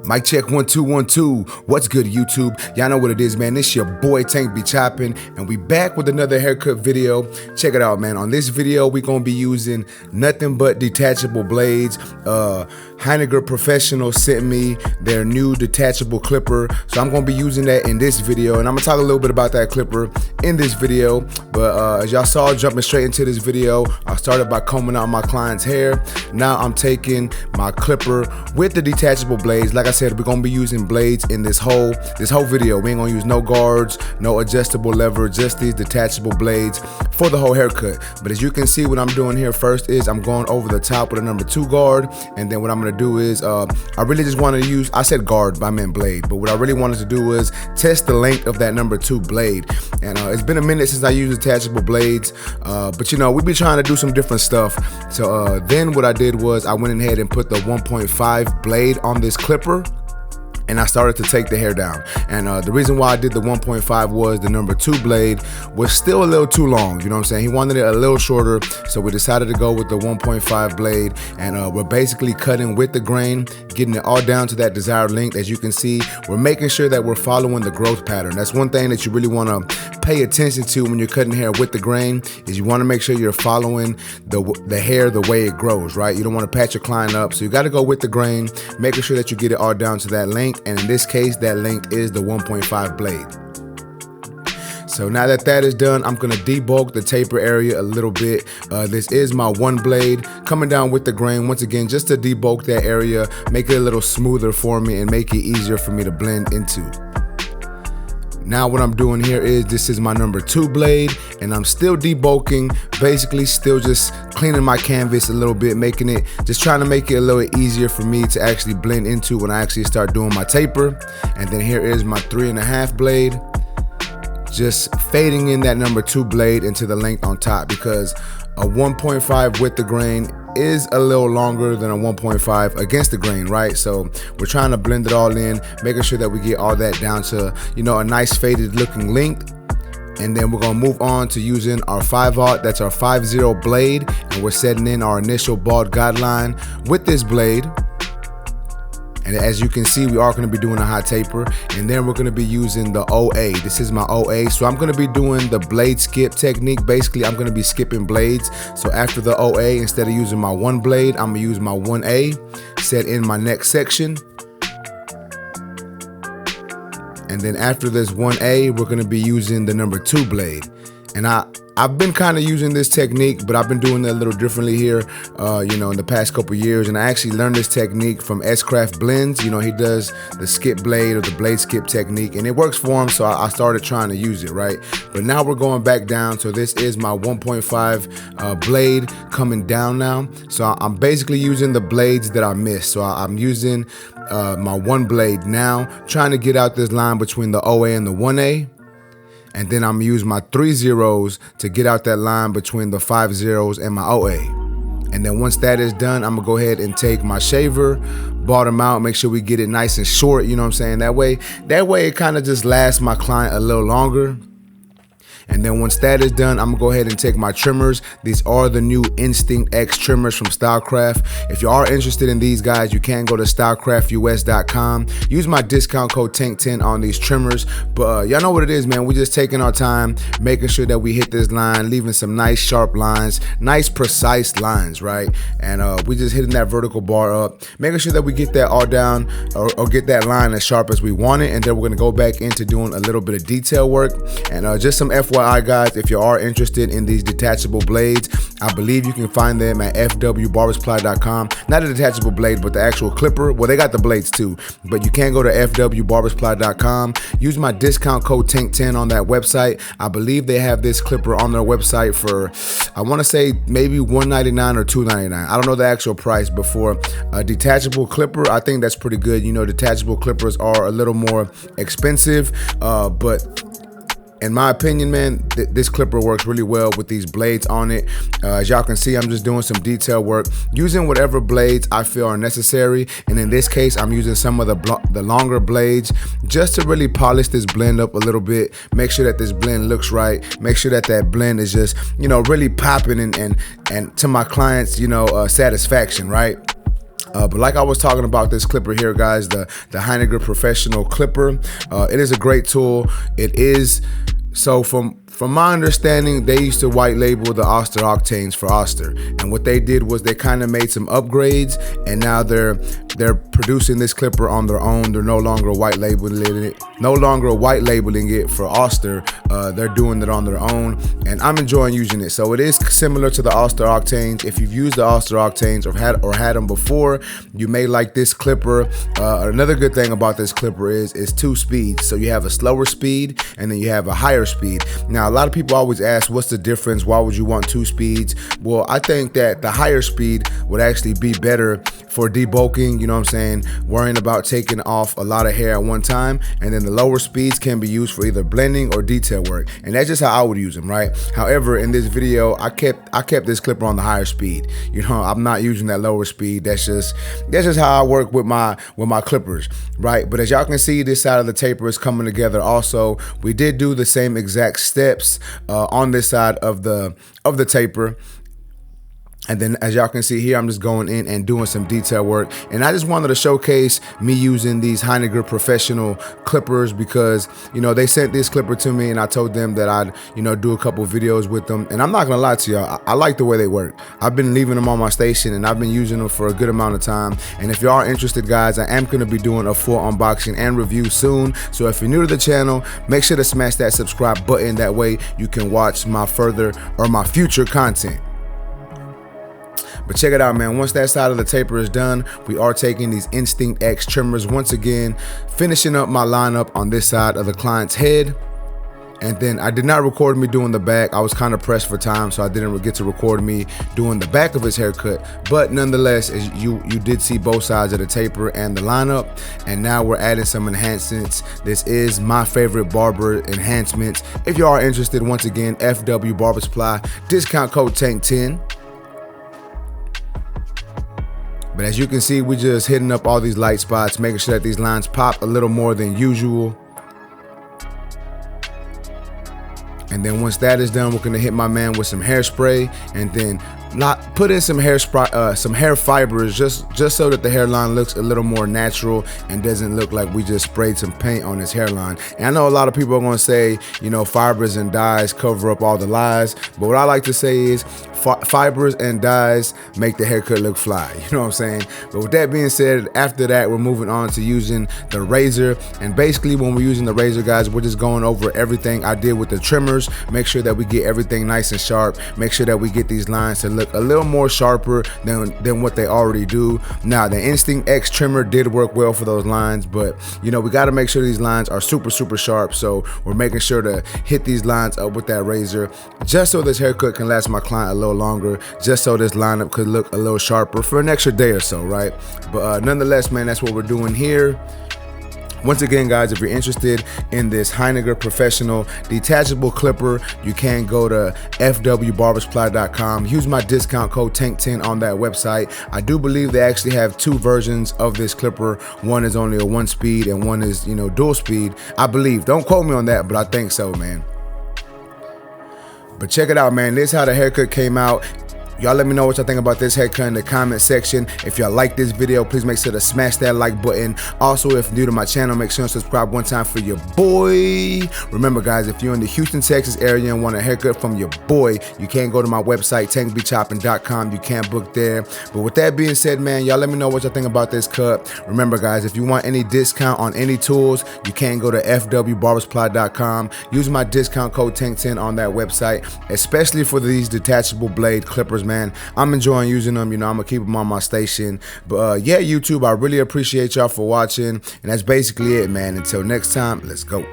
Mic check 1 2 1 2. What's good, YouTube? Y'all know what it is, man. This your boy Tank be chopping, and we back with another haircut video. Check it out, man. On this video, we gonna be using nothing but detachable blades. Heiniger Professional sent me their new detachable clipper, so I'm gonna be using that in this video, and I'm gonna talk a little bit about that clipper in this video. But as y'all saw, jumping straight into this video, I started by combing out my client's hair. Now I'm taking my clipper with the detachable blades. Like I said, we're gonna be using blades in this whole video. We ain't gonna use no guards, no adjustable lever, just these detachable blades for the whole haircut. But as you can see, what I'm doing here first is I'm going over the top with a number 2 guard, and then what I'm gonna do is I really just want to use, I said guard, but I meant blade. But what I really wanted to do was test the length of that number 2 blade. And it's been a minute since I used detachable blades, but you know, we be trying to do some different stuff. So then what I did was I went ahead and put the 1.5 blade on this clipper, and I started to take the hair down. And the reason why I did the 1.5 was the number 2 blade was still a little too long, you know what I'm saying? He wanted it a little shorter, so we decided to go with the 1.5 blade, and we're basically cutting with the grain, getting it all down to that desired length. As you can see, we're making sure that we're following the growth pattern. That's one thing that you really want to pay attention to when you're cutting hair with the grain, is you want to make sure you're following the hair the way it grows, right? You don't want to patch your client up, so you got to go with the grain, making sure that you get it all down to that length. And in this case, that length is the 1.5 blade. So now that that is done, I'm gonna debulk the taper area a little bit. This is my 1 blade coming down with the grain once again, just to debulk that area, make it a little smoother for me and make it easier for me to blend into. Now what I'm doing here is, this is my number 2 blade, and I'm still debulking, basically still just cleaning my canvas a little bit, making it, just trying to make it a little easier for me to actually blend into when I actually start doing my taper. And then here is my 3.5 blade, just fading in that number 2 blade into the length on top, because a 1.5 with the grain is a little longer than a 1.5 against the grain, right? So we're trying to blend it all in, making sure that we get all that down to, you know, a nice faded looking length. And then we're gonna move on to using our 5/0, that's our 5/0 blade, and we're setting in our initial bald guideline with this blade. And as you can see, we are gonna be doing a hot taper, and then we're gonna be using the OA. This is my OA, so I'm gonna be doing the blade skip technique. Basically, I'm gonna be skipping blades. So after the OA, instead of using my 1 blade, I'm gonna use my 1A, set in my next section. And then after this 1A, we're gonna be using the number 2 blade. And I've been kind of using this technique, but I've been doing it a little differently here, you know, in the past couple years. And I actually learned this technique from S-Craft Blends. You know, he does the skip blade or the blade skip technique, and it works for him, so I started trying to use it, right? But now we're going back down, so this is my 1.5 blade coming down now. So I'm basically using the blades that I missed. So I'm using my 1 blade now, trying to get out this line between the OA and the 1A. And then I'm gonna use my 3 zeros to get out that line between the 5 zeros and my OA. And then once that is done, I'm gonna go ahead and take my shaver, bottom out, make sure we get it nice and short, you know what I'm saying? That way it kind of just lasts my client a little longer. And then once that is done, I'm gonna go ahead and take my trimmers. These are the new Instinct X trimmers from Stylecraft. If you are interested in these guys, you can go to stylecraftus.com. Use my discount code TANK10 on these trimmers. But y'all know what it is, man. We're just taking our time, making sure that we hit this line, leaving some nice sharp lines, nice precise lines, right? And we just hitting that vertical bar up, making sure that we get that all down, or get that line as sharp as we want it. And then we're gonna go back into doing a little bit of detail work. And just some FYI, guys, if you are interested in these detachable blades, I believe you can find them at fwbarbersupply.com. Not a detachable blade, but the actual clipper. Well, they got the blades too, but you can go to fwbarbersupply.com. Use my discount code TANK10 on that website. I believe they have this clipper on their website for, I want to say maybe $199 or $299. I don't know the actual price, but for a detachable clipper, I think that's pretty good. You know, detachable clippers are a little more expensive, but in my opinion, man, this clipper works really well with these blades on it. As y'all can see, I'm just doing some detail work, using whatever blades I feel are necessary. And in this case, I'm using some of the longer blades just to really polish this blend up a little bit, make sure that this blend looks right, make sure that that blend is just, you know, really popping and to my clients, you know, satisfaction, right? But like I was talking about this clipper here, guys, the Heiniger Professional Clipper, it is a great tool. It is, so from my understanding, they used to white label the Oster octanes for Oster, and what they did was they kind of made some upgrades, and now they're producing this clipper on their own. They're no longer white labeling it for Oster. They're doing it on their own, and I'm enjoying using it. So it is similar to the Oster octanes. If you've used the Oster octanes or had them before, you may like this clipper. Another good thing about this clipper is it's 2 speeds. So you have a slower speed and then you have a higher speed. Now, a lot of people always ask, what's the difference? Why would you want 2 speeds? Well, I think that the higher speed would actually be better for debulking, you know what I'm saying, worrying about taking off a lot of hair at one time. And then the lower speeds can be used for either blending or detail work. And that's just how I would use them, right? However, in this video, I kept this clipper on the higher speed. You know, I'm not using that lower speed. That's just how I work with my clippers, right? But as y'all can see, this side of the taper is coming together also. We did do the same exact steps on this side of the taper. And then as y'all can see here, I'm just going in and doing some detail work. And I just wanted to showcase me using these Heiniger Professional clippers because, you know, they sent this clipper to me and I told them that I'd, you know, do a couple videos with them. And I'm not gonna lie to y'all, I like the way they work. I've been leaving them on my station and I've been using them for a good amount of time. And if y'all are interested, guys, I am gonna be doing a full unboxing and review soon. So if you're new to the channel, make sure to smash that subscribe button. That way you can watch my future content. But check it out, man. Once that side of the taper is done, we are taking these Instinct X trimmers once again, finishing up my lineup on this side of the client's head. And then I did not record me doing the back. I was kind of pressed for time, so I didn't get to record me doing the back of his haircut. But nonetheless, as you did see both sides of the taper and the lineup. And now we're adding some enhancements. This is my favorite barber enhancements. If you are interested, once again, FW Barber Supply, discount code TANK10. But as you can see, we're just hitting up all these light spots, making sure that these lines pop a little more than usual. And then once that is done, we're gonna hit my man with some hairspray and then put in some hair fibers just so that the hairline looks a little more natural and doesn't look like we just sprayed some paint on his hairline. And I know a lot of people are gonna say, you know, fibers and dyes cover up all the lies, but what I like to say is fibers and dyes make the haircut look fly, you know what I'm saying? But with that being said, after that, we're moving on to using the razor. And basically when we're using the razor, guys, we're just going over everything I did with the trimmers, make sure that we get everything nice and sharp, make sure that we get these lines to look a little more sharper than what they already do. Now, the Instinct X trimmer did work well for those lines, but you know, we got to make sure these lines are super sharp. So we're making sure to hit these lines up with that razor just so this haircut can last my client a little longer, just so this lineup could look a little sharper for an extra day or so, right? But nonetheless, man, that's what we're doing here. Once again, guys, if you're interested in this Heiniger Professional Detachable Clipper, you can go to fwbarbersupply.com. Use my discount code TANK10 on that website. I do believe they actually have 2 versions of this clipper. One is only a 1-speed and one is, you know, dual speed. I believe. Don't quote me on that, but I think so, man. But check it out, man. This is how the haircut came out. Y'all let me know what y'all think about this haircut in the comment section. If y'all like this video, please make sure to smash that like button. Also, if new to my channel, make sure to subscribe one time for your boy. Remember, guys, if you're in the Houston, Texas area and want a haircut from your boy, you can go to my website, tankbchopping.com. You can book there. But with that being said, man, y'all let me know what y'all think about this cut. Remember, guys, if you want any discount on any tools, you can go to fwbarbersupply.com. Use my discount code TANK10 on that website, especially for these detachable blade clippers, man. I'm enjoying using them. You know, I'm gonna keep them on my station. But yeah, YouTube, I really appreciate y'all for watching, and that's basically it, man. Until next time, let's go.